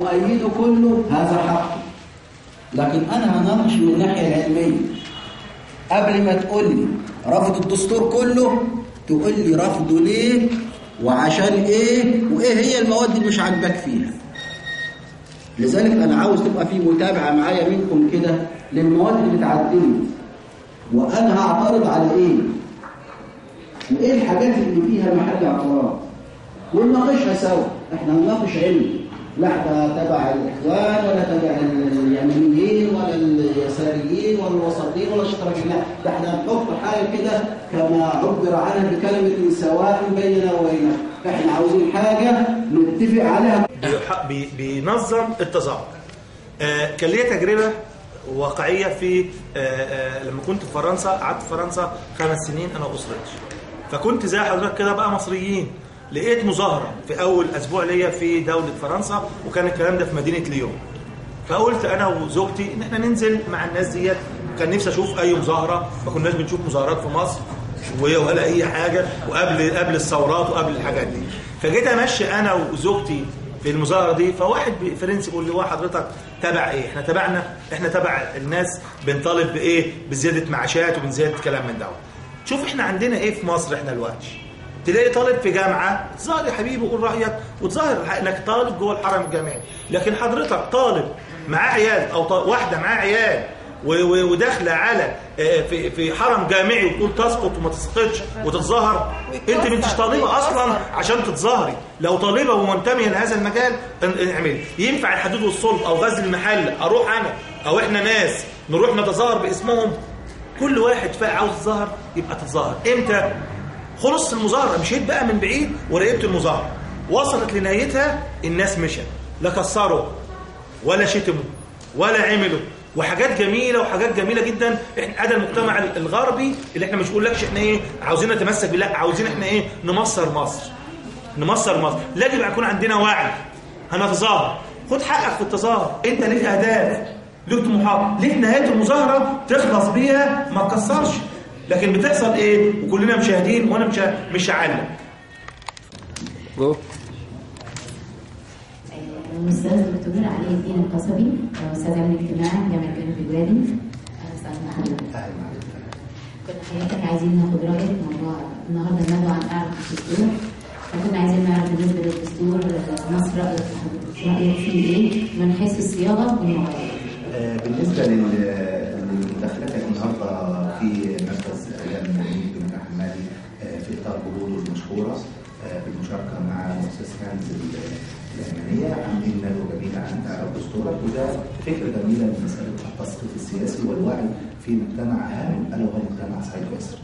مؤيده كله هذا حق، لكن أنا هناقش من الناحية العلمية. قبل ما تقول لي رفض الدستور كله تقول لي رفضه ليه وعشان ايه وايه هي المواد اللي مش عاجباك فيها. لذلك انا عاوز تبقى في متابعه معايا منكم كده للمواد اللي بتعدلني، وانا هعترض على ايه وايه الحاجات اللي فيها محل اعتراض، ونناقشها سوا. احنا هنناقش علمي، لا ده تبع الاخوان ولا تبع اليمينيين ولا اليساريين ولا الوسطيين ولا الاشتراكيين، لا ده احنا هنحط حاجه كده كما عبر عنها بكلمه سواء بيننا وبينك. احنا عاوزين حاجه نتفق عليها. بينظم التظاهر. كان ليا تجربه واقعيه في لما كنت في فرنسا. قعدت في فرنسا 5 سنين انا واسرتي، فكنت زي حضرتك كده بقى مصريين. لقيت مظاهره في اول اسبوع ليا في دوله فرنسا، وكان الكلام ده في مدينه ليون. فقلت انا وزوجتي ان احنا ننزل مع الناس ديت. كان نفسي اشوف اي مظاهره، ما كناش بنشوف مظاهرات في مصر ولا اي حاجه، وقبل الثورات وقبل الحاجات دي. فجيت امشي انا وزوجتي في المظاهره دي، فواحد فرنسي بيقول لي: هو حضرتك تبع ايه؟ احنا تبع الناس بنطالب بايه؟ بزياده معاشات وبزياده كلام من ده. شوف احنا عندنا ايه في مصر. احنا دلوقتي تلاقي طالب في جامعه تظاهر يا حبيبي وقول رايك وتظاهر انك طالب جوه الحرم الجامعي، لكن حضرتك طالب معاه عيال او واحده معاه عيال وداخله على في حرم جامعي وتقول تسقط وما تسقطش وتتظاهر. انت ما انتش طالبه اصلا عشان تتظاهري. لو طالبه ومنتميه لهذا المجال اعملي. ينفع الحدود والصلب او غزل المحل اروح انا او احنا ناس نروح نتظاهر باسمهم؟ كل واحد عاوز يتظاهر يبقى تتظاهر. امتى خلص المظاهره؟ مشيت بقى من بعيد وراقبت المظاهره، وصلت لنهايتها الناس مشت، لا كسروا ولا شتموا ولا عملوا، وحاجات جميله وحاجات جميله جدا. احنا ده المجتمع الغربي اللي احنا مش بنقولكش احنا ايه عاوزين نتمسك بيه، لا عاوزين احنا ايه نمصر مصر. لازم يكون عندنا وعي. هنتظاهر، خد حقك في التظاهر. انت ليك اهداف، ليك طموحات، ليك نهايه المظاهره تخلص بيها، ما تكسرش. لكن بتحصل ايه وكلنا مشاهدين وانا مش هعلم. الاستاذ الدكتور علي الدين القصبي، استاذ علم الاجتماع جامعه جنوب الوادي. اهلا وسهلا. كنا حضرتك عايزين ناخد رايك في موضوع النهارده ندوه عن اعراض الدستور، فكنا عايزين نعرف بالنسبه للدستور مصر رايك فيه ايه من حيث الصياغه والمواضيع. بالنسبه لمداخلتك النهارده في مركز ايام المعين بن حمادي في اطار جهوده المشهوره بالمشاركه مع مؤسسه كنز اليمنيه، عاملين ندوه جميله عن اعراض دستورك، وده فكره جميله من مساله التثقيف السياسي والوعي في مجتمع هام الا وهو مجتمع صعيد مصر.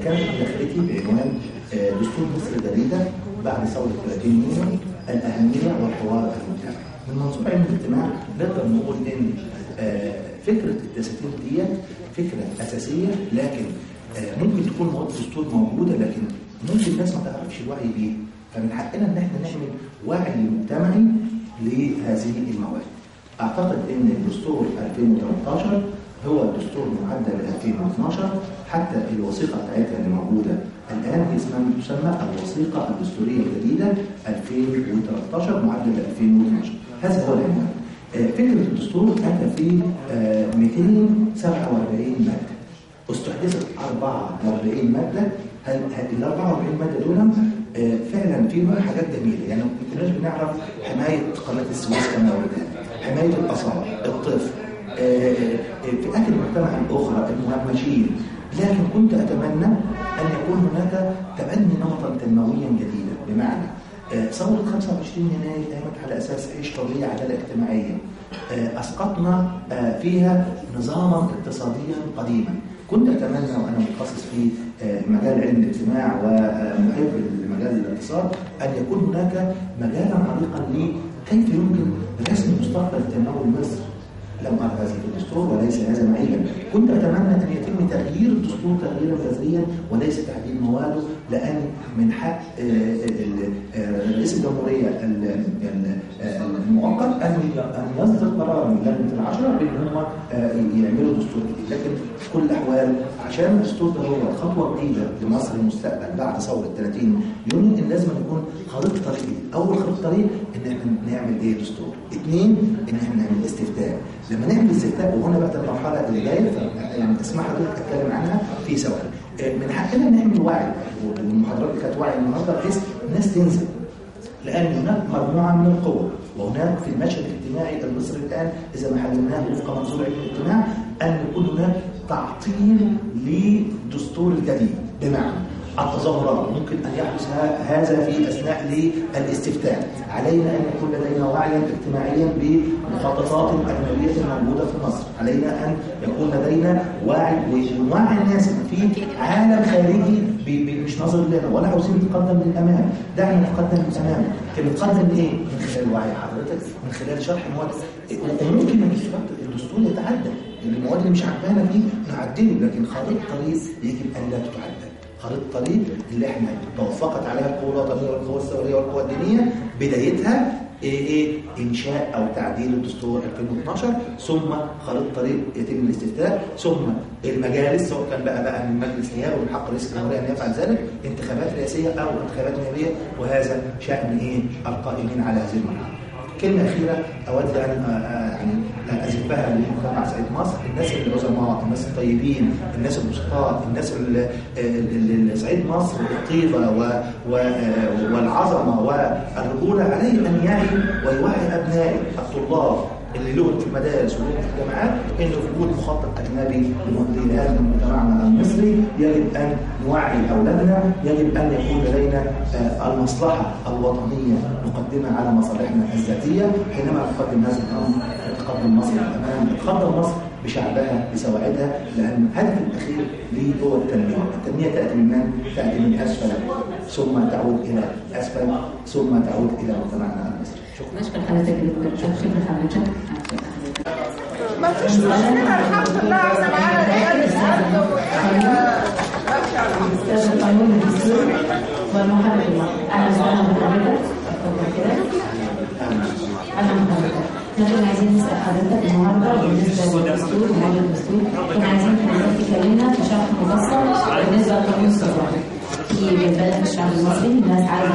كانت مداخلتي بعنوان دستور مصر الجديده بعد ثوره 30 يونيو، الاهميه والحوار المجتمعي. من منظور علم الاجتماع نقدر نقول ان فكره الدساتير دي فكره اساسيه، لكن ممكن تكون مواد دستور موجوده لكن ممكن الناس ما تعرفش الوعي بيه، فمن حقنا ان احنا نعمل وعي مجتمعي لهذه المواد. اعتقد ان الدستور 2013 هو الدستور معدل 2012، حتى الوثيقه بتاعتها اللي موجوده الان تسمى الوثيقه الدستوريه الجديده 2013 معدل 2012. هذا هو العنوان. فكره الدستور اتى في 247 ماده، استحدثت 44 ماده. ال 44 ماده دول فعلا فيها حاجات جميله، يعني ما كناش بنعرف حمايه قناه السويس كما وردت، حمايه الاثار، الطفل، فئات المجتمع الاخرى، المهمشين. لكن كنت اتمنى ان يكون هناك تبني نمطا تنمويا جديدا، بمعنى ثوره 25 يناير قامت على اساس عيش حريه عداله اجتماعيه، اسقطنا فيها نظاما اقتصاديا قديما. كنت اتمنى وانا متخصص في مجال علم الاجتماع ومحب لمجال الاقتصاد ان يكون هناك مجالا عريقا لكيف يمكن رسم مستقبل التنموي لمصر. لم ارى هذا في الدستور وليس هذا معيبا. كنت اتمنى ان يتم تغيير الدستور تغييرا جذريا وليس تعديل مواده، لان من حق رئيس الجمهوريه المؤقت ان يصدر قرار من لجنه العشره بان هم يعملوا دستور جديد. لكن في كل الاحوال عشان الدستور ده هو خطوه جديده لمصر المستقبل بعد ثوره 30 يونيو، لازم يكون خريطه طريق. اول خريطه طريق ان ان احنا نعمل ايه دستور. 2 ان احنا نعمل استفتاء. لما نعمل استفتاء وهنا بقى المرحله اللي جايه يعني اسمح حضرتك اتكلم عنها في ثواني. من حقنا نعمل وعي، والمحاضرات اللي كانت وعي النهارده بحيث الناس تنزل، لان هناك مجموعه من القوى، وهناك في المشهد الاجتماعي المصري الان اذا ما حللناه وفق منظور الاجتماع ان يكون هناك تعطيل للدستور الجديد. بمعنى التظاهرات ممكن ان يحدث هذا في اثناء الاستفتاء. علينا ان يكون لدينا وعيا اجتماعيا بمخططات الاجنبيه الموجوده في مصر. علينا ان يكون لدينا وعي الناس في عالم خارجي مش ناظر لنا ولا عاوزين نتقدم للامام. دعنا نتقدم للامام. نتقدم ايه؟ من خلال وعي حضرتك، من خلال شرح مواد. وممكن الدستور يتعدل، المواد اللي مش عجبانا فيه نعدله، لكن خريطه طريق يجب ان لا تتعدل. خريطه الطريق اللي احنا توافقت عليها القوى الوطنيه والقوى الثوريه والقوى الدينيه بدايتها انشاء او تعديل الدستور 2012، ثم خريطه طريق يتم الاستفتاء، ثم المجالس سواء كان بقى من مجلس نيابي ومن حق رئيس الجمهوريه ان يفعل ذلك، انتخابات رئاسيه او انتخابات نيابيه، وهذا شان القائمين على هذه المرحله. كلمة أخيرة أود أن أزفها لمجتمع سعيد مصر، الناس العظماء، الناس الطيبين، الناس البسطاء، الناس اللي سعيد مصر الطيبة والعظمة والرجولة، عليه أن يعي ويوعي أبنائه الطلاب اللي لهم في المدارس ولهم في الجامعات انه في وجود مخطط اجنبي لهذا مجتمعنا المصري. يجب ان نوعي اولادنا، يجب ان يكون لدينا المصلحه الوطنيه نقدمها على مصالحنا الذاتيه. حينما نقدم هذا الامر تقدم مصر للامام، تقدم مصر بشعبها بسواعدها، لان الهدف الاخير ليه هو التنميه. التنميه تاتي من من؟ تاتي من اسفل ثم تعود الى اسفل ثم تعود الى مجتمعنا المصري. نشكر حضرتك جدا. شكرا حضرتك. ما فيش مشكلة الحمد لله على معانا رجال الأرض أستاذ القانون الدستوري والمحرر المصري. أهلا وسهلا بحضرتك. اتفضل كده. أهلا بحضرتك. نحن عايزين نسأل حضرتك النهارده بالنسبة للدستور وموضوع الدستور، كنا عايزين حضرتك تكلمنا بشرح مفصل بالنسبة لقانون التظاهر. في بلد الشعب المصري الناس عايزة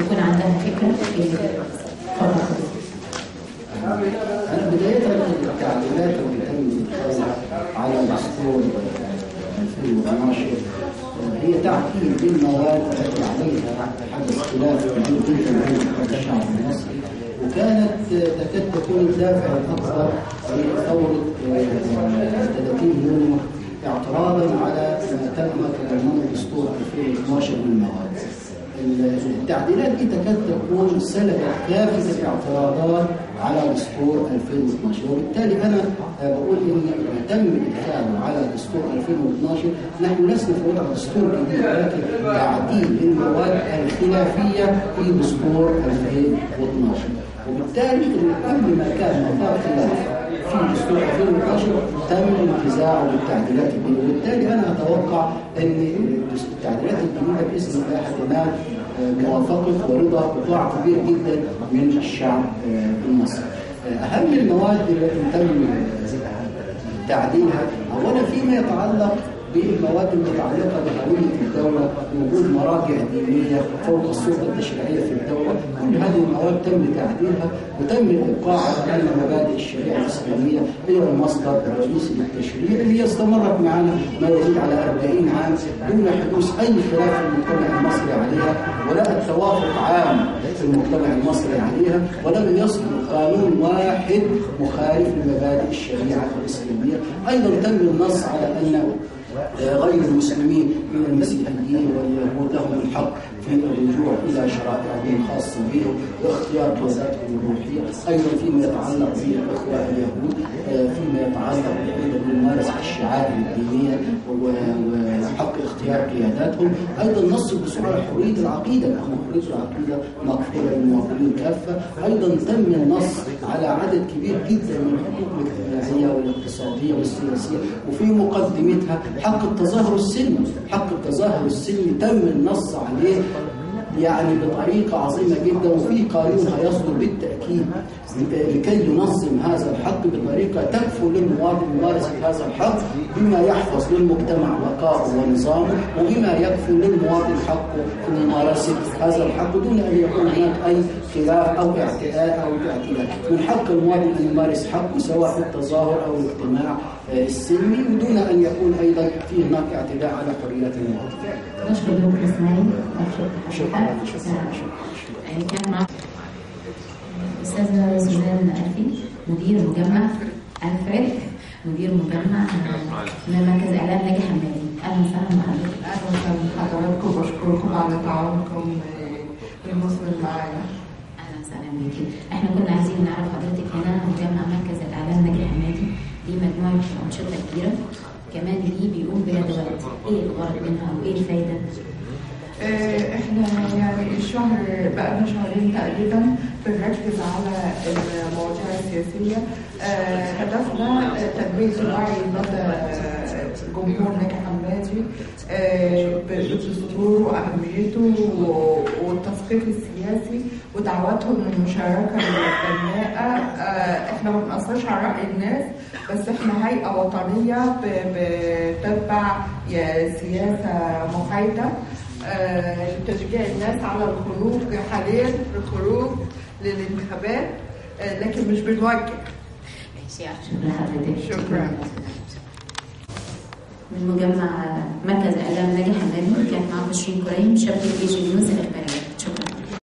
يكون عندها فكرة في أنا بداية التعديلات اللي تم إدخالها على دستور 2012 هي تعديل بالمواد التي عليها حدث خلاف كبير جدا بين الشعب المصري، وكانت تكاد تكون الدافع الأكبر لثورة 30 يونيو اعتراضا على ما تم تضمنه دستور 2012 من المواد. التعديلات دي تكاد تكون سلبت كافة الاعتراضات على دستور 2012، وبالتالي أنا بقول إن تم إدخاله على دستور 2012 نحن لسنا في وضع دستور جديد، ولكن تعديل للمواد الخلافية في دستور 2012. وبالتالي قبل ما كان مطار خلاف في دستور 2012 تم انتزاعه بالتعديلات الجديدة، وبالتالي أنا أتوقع أن التعديلات الجديدة بإذن الله هتنال موافقة ورضا قطاع كبير جدا من الشعب المصري. أهم المواد التي تم تعديلها أولا فيما يتعلق بالمواد المتعلقة بهوية الدولة، وجود مراجع دينية فوق السلطة التشريعية في الدولة. كل هذه المواد تم تعديلها وتم الإبقاء على أن مبادئ الشريعة الإسلامية هي المصدر الرئيسي للتشريع اللي استمرت معنا ما يزيد على 40 عام دون حدوث أي خلاف في المجتمع المصري عليها، ولا التوافق عام في المجتمع المصري عليها، ولم يصدر قانون واحد مخالف لمبادئ الشريعة الإسلامية. أيضا تم النص على أن غير المسلمين من المسيحيين واليهود لهم الحق في الرجوع إلى شرائعهم الخاصة بهم واختيار قياداتهم الروحية. أيضا فيما يتعلق بالإخوة اليهود فيما يتعلق بممارسة الشعائر الدينية وحق اختيار قياداتهم. أيضا نص الدستور على حرية العقيدة، حرية العقيدة مقبولة للمواطنين كافة. أيضا تم النص على عدد كبير جدا من الحقوق الاجتماعية والاقتصادية والسياسية، وفي مقدمتها حق التظاهر السلمي. حق التظاهر السلمي تم النص عليه يعني بطريقة عظيمة جدا، وفي قانون هيصدر بالتأكيد التأكيد لكي ينظم هذا الحق بطريقة تكفو للمواطن ممارسة هذا الحق بما يحفظ للمجتمع بقاءه ونظامه، وبما يكفو للمواطن حقه في ممارسة هذا الحق دون أن يكون هناك أي خلاف أو اعتداء أو اعتداء. من حق المواطن أن يمارس حقه سواء في التظاهر أو الاجتماع السلمي، ودون أن يكون أيضا في هناك اعتداء على حريات المواطن. نشكر دكتور اسماعيل. شكرا. كان معنا أستاذة سوزان ألفي مدير مجمع ألفريد، مدير مجمع من مركز إعلام ناجي حمادي. أهلا وسهلا بحضرتك. أهلا وسهلا بحضراتكم وبشكركم على تعاونكم للمصر معانا. أهلا وسهلا بيكي. إحنا كنا عايزين نعرف حضرتك هنا مجمع مركز الإعلام ناجي حمادي دي مجموعة أنشطة كبيرة كمان دي بيقوم بندوات، إيه الغرض منها وإيه الفايدة؟ احنا يعني الشهر بقى شهرين تقريبا بنركز على المواضيع السياسية. هدفنا تنمية الوعي لدى جمهور ناجي حمادي بالدستور وأهميته والتثقيف السياسي ودعواتهم للمشاركة البناءة. احنا ما بنأثرش على رأي الناس، بس احنا هيئة وطنية بتتبع سياسة محايدة لتشجيع الناس على الخروج حاليا الخروج للانتخابات، لكن مش بنوجه. شكرا لحضرتك. شكرا. من مجمع مركز إعلام ناجي حمادي كانت معاكم شيرين كريم شبكة بيجي نيوز الإخبارية.